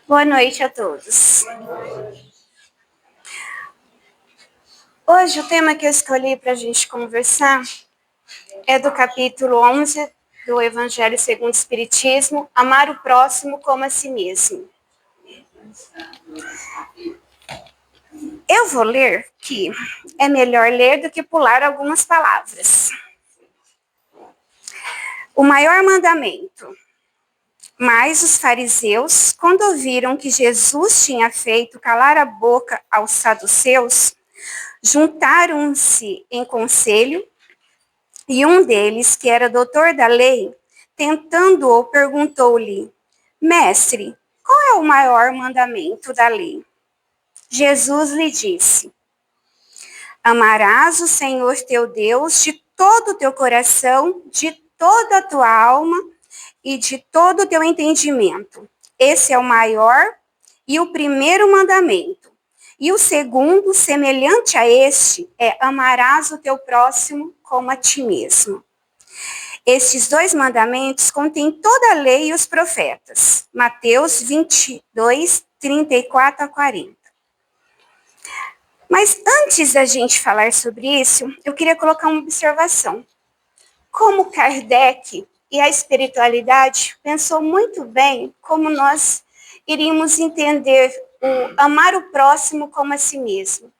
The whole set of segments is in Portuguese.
Boa noite a todos. Hoje o tema que eu escolhi para a gente conversar é do capítulo 11 do Evangelho segundo o Espiritismo, amar o próximo como a si mesmo. Eu vou ler que é melhor ler do que pular algumas palavras. O maior mandamento. Mas os fariseus, quando ouviram que Jesus tinha feito calar a boca aos saduceus, juntaram-se em conselho, e um deles, que era doutor da lei, tentando-o, perguntou-lhe: Mestre, qual é o maior mandamento da lei? Jesus lhe disse: Amarás o Senhor teu Deus de todo o teu coração, de toda a tua alma e de todo o teu entendimento. Esse é o maior e o primeiro mandamento. E o segundo, semelhante a este, é amarás o teu próximo como a ti mesmo. Estes dois mandamentos contêm toda a lei e os profetas. Mateus 22, 34 a 40. Mas antes da gente falar sobre isso, eu queria colocar uma observação. Como Kardec e a espiritualidade pensou muito bem como nós iríamos entender o amar o próximo como a si mesmo.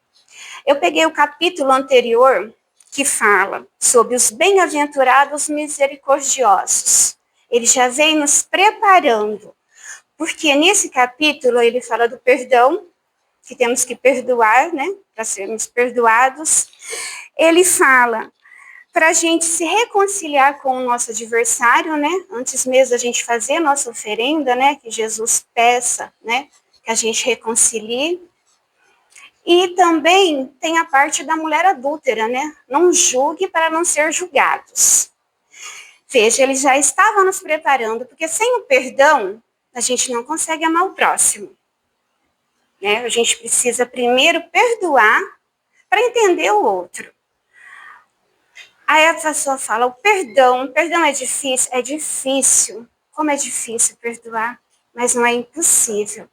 Eu peguei o capítulo anterior que fala sobre os bem-aventurados misericordiosos. Ele já vem nos preparando, porque nesse capítulo ele fala do perdão, que temos que perdoar, né, para sermos perdoados. Ele fala para a gente se reconciliar com o nosso adversário, né, antes mesmo da gente fazer a nossa oferenda, né, que Jesus peça, né, que a gente reconcilie. E também tem a parte da mulher adúltera, né? Não julgue para não ser julgados. Veja, ele já estava nos preparando, porque sem o perdão, a gente não consegue amar o próximo. Né? A gente precisa primeiro perdoar para entender o outro. Aí a pessoa fala, o perdão é difícil? É difícil. Como é difícil perdoar? Mas não é impossível.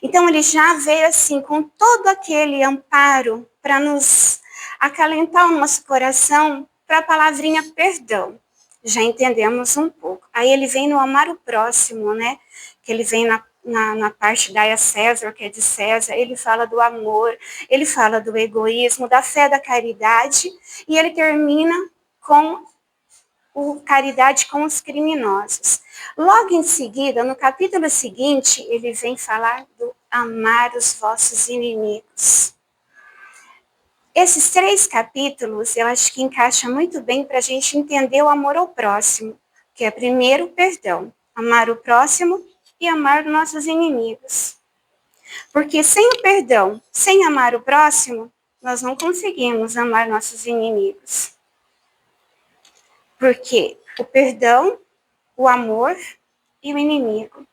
Então, ele já veio assim, com todo aquele amparo para nos acalentar o nosso coração para a palavrinha perdão. Já entendemos um pouco. Aí ele vem no amar o próximo, né? Que ele vem na parte da a César, que é de César. Ele fala do amor, ele fala do egoísmo, da fé, da caridade. E ele termina com caridade com os criminosos. Logo em seguida, no capítulo seguinte, ele vem falar do amar os vossos inimigos. Esses 3 capítulos, eu acho que encaixa muito bem para a gente entender o amor ao próximo, que é primeiro o perdão, amar o próximo e amar os nossos inimigos. Porque sem o perdão, sem amar o próximo, nós não conseguimos amar nossos inimigos. Porque o perdão, o amor e o inimigo.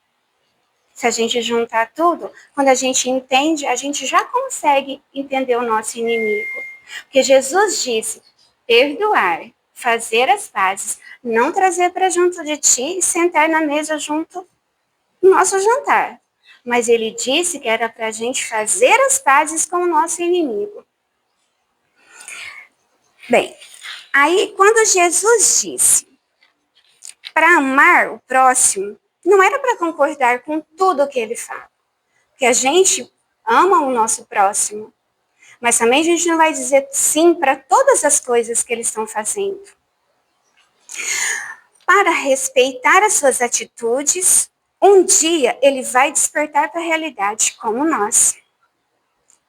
Se a gente juntar tudo, quando a gente entende, a gente já consegue entender o nosso inimigo. Porque Jesus disse, perdoar, fazer as pazes, não trazer para junto de ti e sentar na mesa junto no nosso jantar. Mas ele disse que era para a gente fazer as pazes com o nosso inimigo. Bem, aí quando Jesus disse para amar o próximo, não era para concordar com tudo o que ele fala. Porque a gente ama o nosso próximo. Mas também a gente não vai dizer sim para todas as coisas que eles estão fazendo. Para respeitar as suas atitudes, um dia ele vai despertar para a realidade como nós.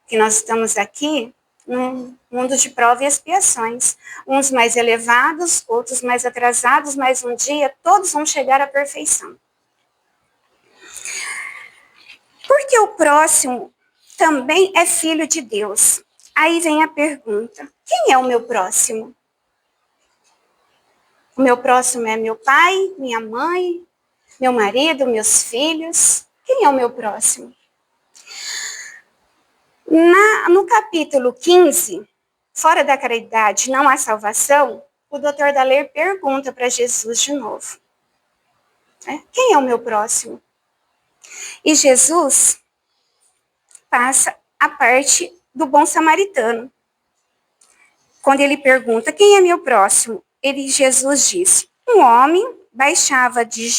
Que nós estamos aqui num mundo de provas e expiações. Uns mais elevados, outros mais atrasados, mas um dia todos vão chegar à perfeição. Porque o próximo também é filho de Deus. Aí vem a pergunta, quem é o meu próximo? O meu próximo é meu pai, minha mãe, meu marido, meus filhos. Quem é o meu próximo? No capítulo 15, fora da caridade não há salvação, o doutor Daler pergunta para Jesus de novo. Quem é o meu próximo? E Jesus passa a parte do bom samaritano. Quando ele pergunta, quem é meu próximo? Jesus disse, um homem baixava de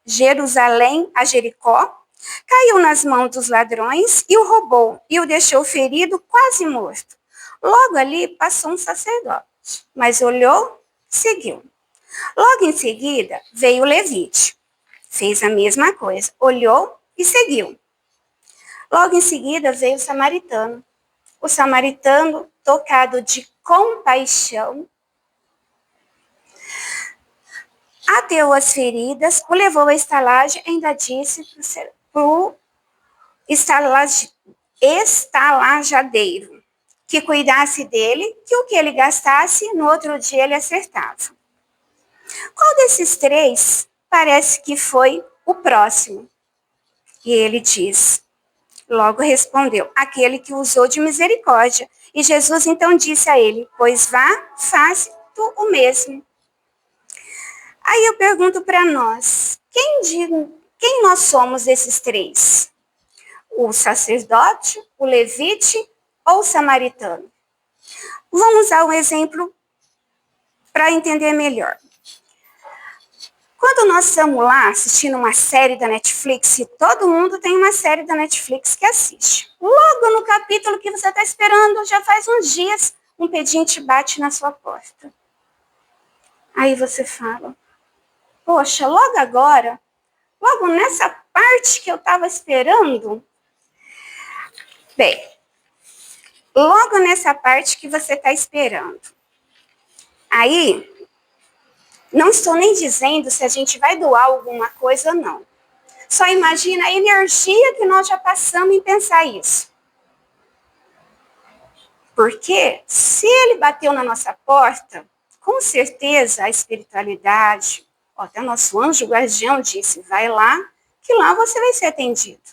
Jerusalém a Jericó, caiu nas mãos dos ladrões e o roubou, e o deixou ferido, quase morto. Logo ali passou um sacerdote, mas olhou, seguiu. Logo em seguida veio o levite, fez a mesma coisa, olhou e seguiu. Logo em seguida veio o samaritano. O samaritano, tocado de compaixão, ateu as feridas, o levou à estalagem e ainda disse para o estalajadeiro que cuidasse dele, que o que ele gastasse, no outro dia ele acertava. Qual desses três parece que foi o próximo? E ele diz, logo respondeu, aquele que usou de misericórdia. E Jesus então disse a ele, pois vá, faça tu o mesmo. Aí eu pergunto para nós, quem nós somos esses três? O sacerdote, o levite ou o samaritano? Vamos usar um exemplo para entender melhor. Quando nós estamos lá assistindo uma série da Netflix, e todo mundo tem uma série da Netflix que assiste. Logo no capítulo que você está esperando, já faz uns dias, um pedinte bate na sua porta. Aí você fala, poxa, logo agora, logo nessa parte que eu estava esperando. Bem, logo nessa parte que você está esperando. Aí, não estou nem dizendo se a gente vai doar alguma coisa ou não. Só imagina a energia que nós já passamos em pensar isso. Porque se ele bateu na nossa porta, com certeza a espiritualidade, até o nosso anjo guardião disse, vai lá, que lá você vai ser atendido.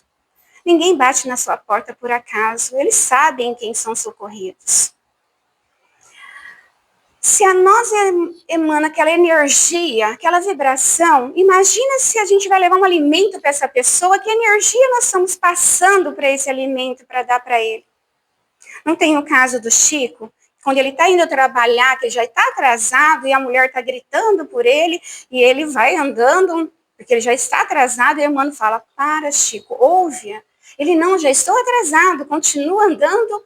Ninguém bate na sua porta por acaso, eles sabem quem são socorridos. Se a nós emana aquela energia, aquela vibração, imagina se a gente vai levar um alimento para essa pessoa, que energia nós estamos passando para esse alimento, para dar para ele. Não tem o caso do Chico, quando ele está indo trabalhar, que ele já está atrasado e a mulher está gritando por ele, e ele vai andando, porque ele já está atrasado, e a irmã fala, para Chico, ouve-a. Ele, não, já estou atrasado, continua andando.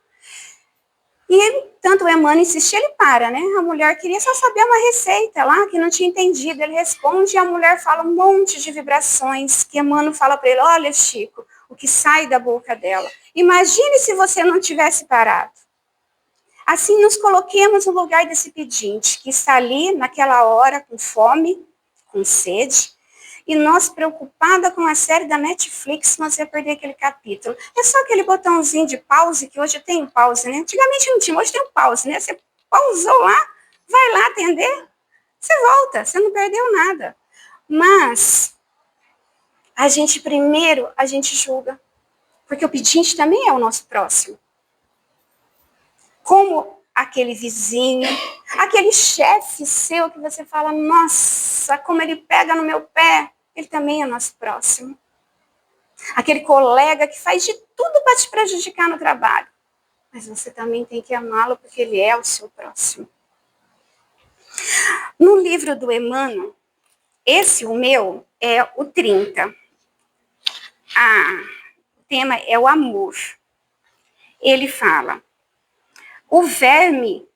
E ele, tanto o Emmanuel insistia, ele para, né? A mulher queria só saber uma receita lá, que não tinha entendido. Ele responde e a mulher fala um monte de vibrações, que Emmanuel fala para ele, olha, Chico, o que sai da boca dela. Imagine se você não tivesse parado. Assim, nos coloquemos no lugar desse pedinte, que está ali, naquela hora, com fome, com sede, e nós, preocupada com a série da Netflix, nós ia perder aquele capítulo. É só aquele botãozinho de pause, que hoje tem pause, né? Antigamente não tinha, hoje tem um pause, né? Você pausou lá, vai lá atender, você volta, você não perdeu nada. Mas, a gente julga, porque o pedinte também é o nosso próximo. Como aquele vizinho, aquele chefe seu que você fala, nossa, como ele pega no meu pé, ele também é nosso próximo. Aquele colega que faz de tudo para te prejudicar no trabalho, mas você também tem que amá-lo porque ele é o seu próximo. No livro do Emmanuel, o meu, é o 30. O tema é o amor. Ele fala, o verme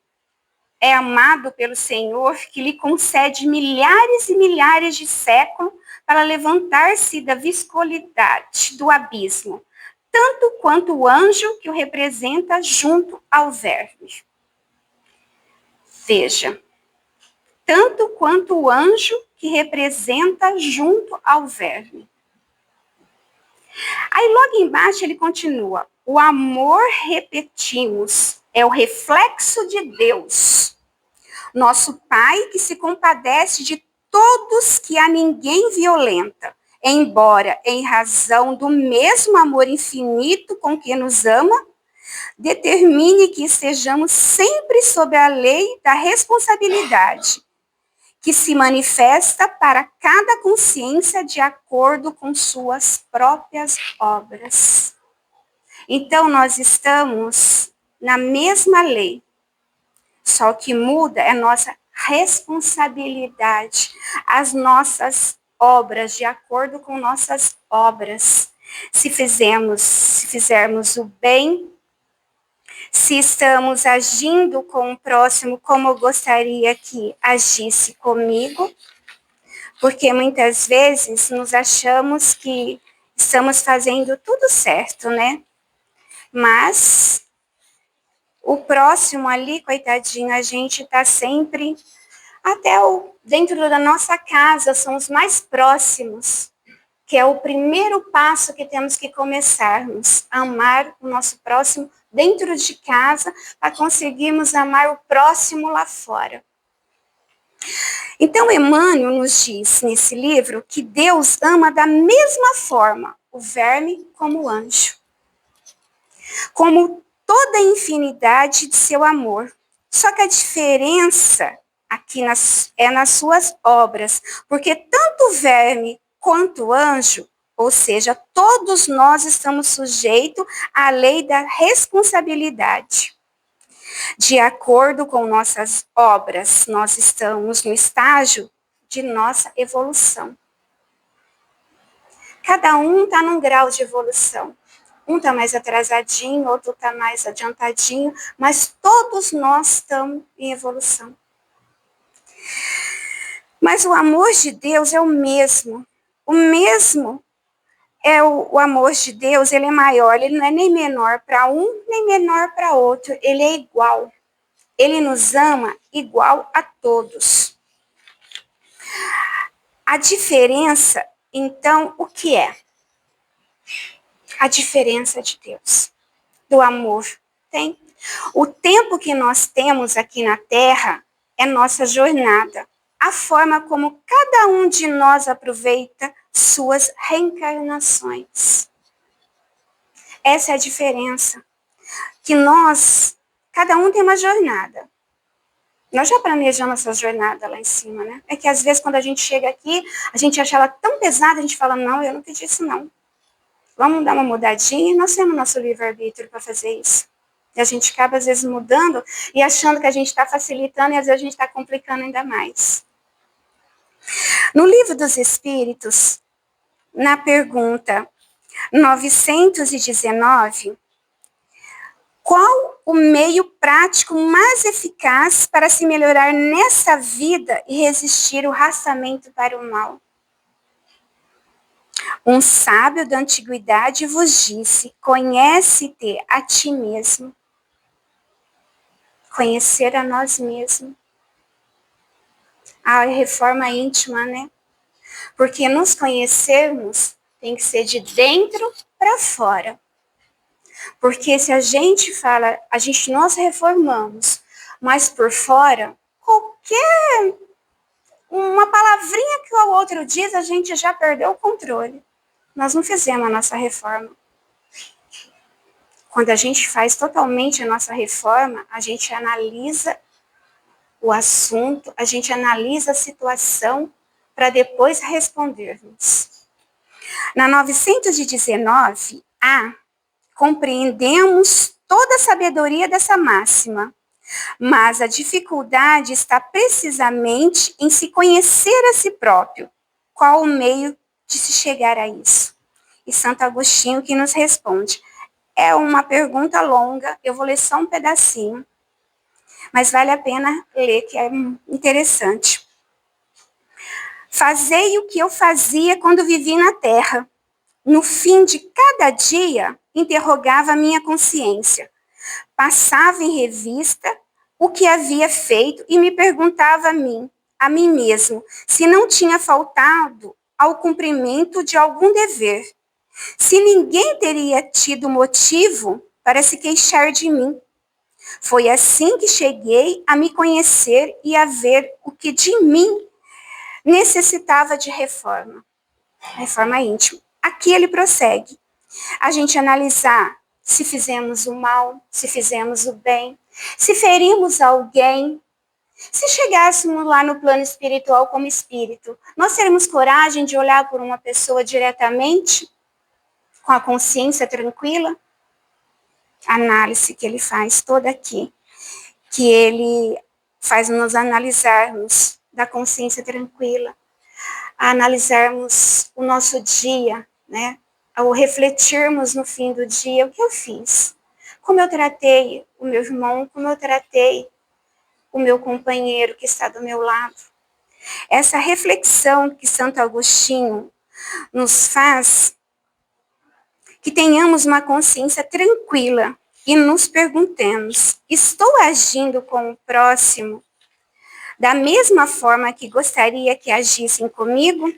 é amado pelo Senhor, que lhe concede milhares e milhares de séculos para levantar-se da viscosidade do abismo, tanto quanto o anjo que o representa junto ao verme. Veja, tanto quanto o anjo que representa junto ao verme. Aí logo embaixo ele continua, o amor, repetimos, é o reflexo de Deus, nosso Pai que se compadece de todos que a ninguém violenta, embora em razão do mesmo amor infinito com que nos ama, determine que estejamos sempre sob a lei da responsabilidade que se manifesta para cada consciência de acordo com suas próprias obras. Então, nós estamos na mesma lei, só que muda é nossa responsabilidade, as nossas obras, de acordo com nossas obras. Se fizermos o bem, se estamos agindo com o próximo como eu gostaria que agisse comigo, porque muitas vezes nos achamos que estamos fazendo tudo certo, né? Mas o próximo ali, coitadinho, a gente está sempre, dentro da nossa casa, são os mais próximos, que é o primeiro passo que temos que começarmos, amar o nosso próximo dentro de casa, para conseguirmos amar o próximo lá fora. Então, Emmanuel nos diz nesse livro que Deus ama da mesma forma o verme como o anjo, como toda a infinidade de seu amor. Só que a diferença aqui é nas suas obras, porque tanto o verme quanto o anjo, ou seja, todos nós estamos sujeitos à lei da responsabilidade. De acordo com nossas obras, nós estamos no estágio de nossa evolução. Cada um está num grau de evolução. Um está mais atrasadinho, outro está mais adiantadinho, mas todos nós estamos em evolução. Mas o amor de Deus é o mesmo. O mesmo é o amor de Deus, ele é maior, ele não é nem menor para um, nem menor para outro, ele é igual. Ele nos ama igual a todos. A diferença, então, o que é? A diferença de Deus, do amor. Tem. O tempo que nós temos aqui na Terra é nossa jornada. A forma como cada um de nós aproveita suas reencarnações. Essa é a diferença. Que cada um tem uma jornada. Nós já planejamos essa jornada lá em cima, né? É que às vezes quando a gente chega aqui, a gente acha ela tão pesada, a gente fala, não, eu não pedi isso não. Vamos dar uma mudadinha, nós temos nosso livre-arbítrio para fazer isso. E a gente acaba às vezes mudando e achando que a gente está facilitando e às vezes a gente está complicando ainda mais. No Livro dos Espíritos, na pergunta 919, qual o meio prático mais eficaz para se melhorar nessa vida e resistir ao arrastamento para o mal? Um sábio da antiguidade vos disse, conhece-te a ti mesmo. Conhecer a nós mesmos. A reforma íntima, né? Porque nos conhecermos tem que ser de dentro para fora. Porque se a gente fala, nós reformamos, mas por fora, qualquer uma palavrinha que o outro diz, a gente já perdeu o controle. Nós não fizemos a nossa reforma. Quando a gente faz totalmente a nossa reforma, a gente analisa o assunto, a gente analisa a situação para depois respondermos. Na 919A, compreendemos toda a sabedoria dessa máxima, mas a dificuldade está precisamente em se conhecer a si próprio. Qual o meio de se chegar a isso? E Santo Agostinho que nos responde. É uma pergunta longa, eu vou ler só um pedacinho, mas vale a pena ler, que é interessante. Fazei o que eu fazia quando vivi na terra. No fim de cada dia, interrogava a minha consciência. Passava em revista o que havia feito e me perguntava a mim mesmo, se não tinha faltado ao cumprimento de algum dever. Se ninguém teria tido motivo para se queixar de mim. Foi assim que cheguei a me conhecer e a ver o que de mim necessitava de reforma. Reforma íntima. Aqui ele prossegue. A gente analisar se fizemos o mal, se fizemos o bem, se ferimos alguém, Se chegássemos lá no plano espiritual como espírito, nós teríamos coragem de olhar por uma pessoa diretamente, com a consciência tranquila? A análise que ele faz toda aqui, que ele faz nos analisarmos da consciência tranquila, a analisarmos o nosso dia, né? Ao refletirmos no fim do dia o que eu fiz, como eu tratei o meu irmão, como eu tratei o meu companheiro que está do meu lado. Essa reflexão que Santo Agostinho nos faz, que tenhamos uma consciência tranquila e nos perguntemos: estou agindo com o próximo da mesma forma que gostaria que agissem comigo?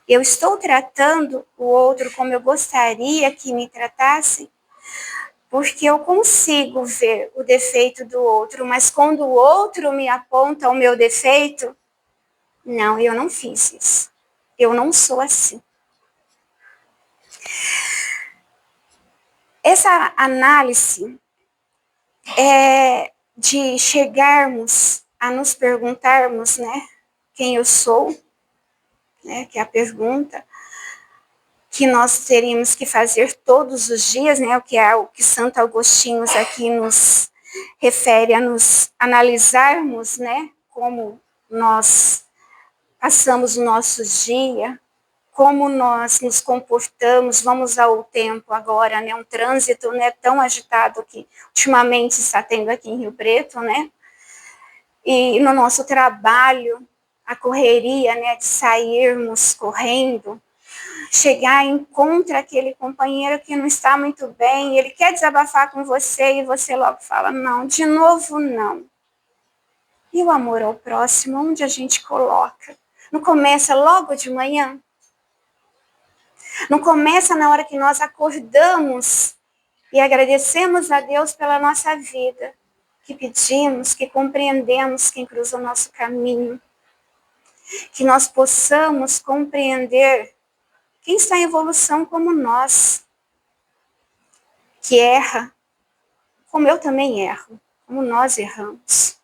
Eu estou tratando o outro como eu gostaria que me tratassem? Porque eu consigo ver o defeito do outro, mas quando o outro me aponta o meu defeito, não, eu não fiz isso. Eu não sou assim. Essa análise de chegarmos a nos perguntarmos, né, quem eu sou, né, que é a pergunta que nós teríamos que fazer todos os dias, né, o que Santo Agostinho aqui nos refere a nos analisarmos, né, como nós passamos o nosso dia, como nós nos comportamos, vamos ao tempo agora, né, um trânsito, né, tão agitado que ultimamente está tendo aqui em Rio Preto, né, e no nosso trabalho, a correria, né, de sairmos correndo, chegar e encontra aquele companheiro que não está muito bem, ele quer desabafar com você e você logo fala, não, de novo não. E o amor ao próximo, onde a gente coloca? Não começa logo de manhã? Não começa na hora que nós acordamos e agradecemos a Deus pela nossa vida, que pedimos, que compreendemos quem cruza o nosso caminho, que nós possamos compreender quem está em evolução como nós, que erra, como eu também erro, como nós erramos.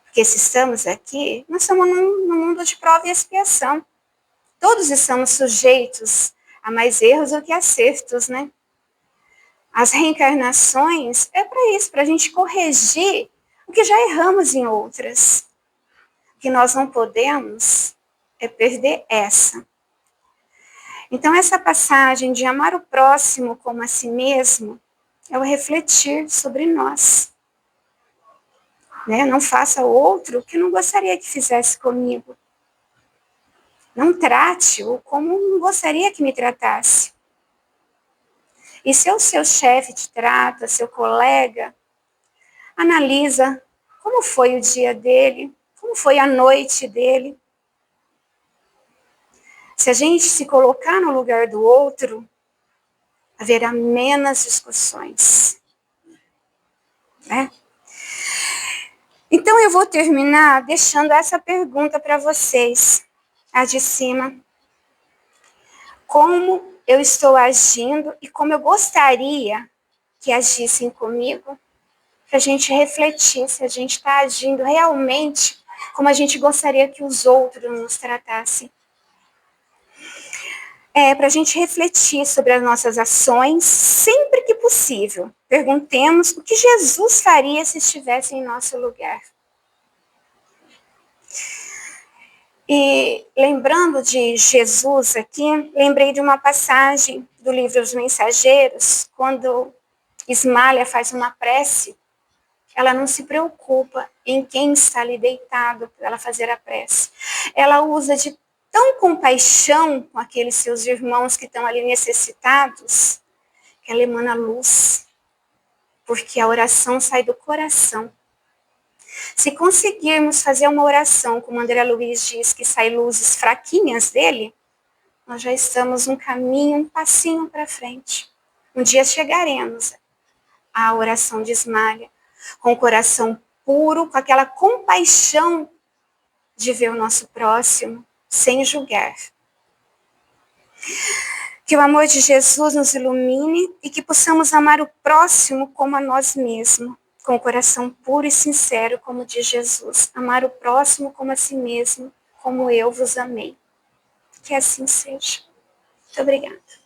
Porque se estamos aqui, nós estamos num mundo de prova e expiação. Todos estamos sujeitos a mais erros do que acertos, né? As reencarnações é para isso, para a gente corrigir o que já erramos em outras. O que nós não podemos é perder essa. Então, essa passagem de amar o próximo como a si mesmo é o refletir sobre nós. Né? Não faça outro o que não gostaria que fizesse comigo. Não trate-o como não gostaria que me tratasse. E se o seu chefe te trata, seu colega, analisa como foi o dia dele, como foi a noite dele. Se a gente se colocar no lugar do outro, haverá menos discussões. Né? Então eu vou terminar deixando essa pergunta para vocês, a de cima. Como eu estou agindo e como eu gostaria que agissem comigo, para a gente refletir se a gente está agindo realmente como a gente gostaria que os outros nos tratassem. Para a gente refletir sobre as nossas ações, sempre que possível. Perguntemos o que Jesus faria se estivesse em nosso lugar. E lembrando de Jesus aqui, lembrei de uma passagem do livro Os Mensageiros, quando Ismália faz uma prece, ela não se preocupa em quem está ali deitado para ela fazer a prece. Ela usa de tão compaixão com aqueles seus irmãos que estão ali necessitados, que ela emana luz, porque a oração sai do coração. Se conseguirmos fazer uma oração, como André Luiz diz, que sai luzes fraquinhas dele, nós já estamos um caminho, um passinho para frente. Um dia chegaremos à oração de Ismália, com o coração puro, com aquela compaixão de ver o nosso próximo, sem julgar. Que o amor de Jesus nos ilumine e que possamos amar o próximo como a nós mesmos, com o coração puro e sincero, como diz Jesus. Amar o próximo como a si mesmo, como eu vos amei. Que assim seja. Muito obrigada.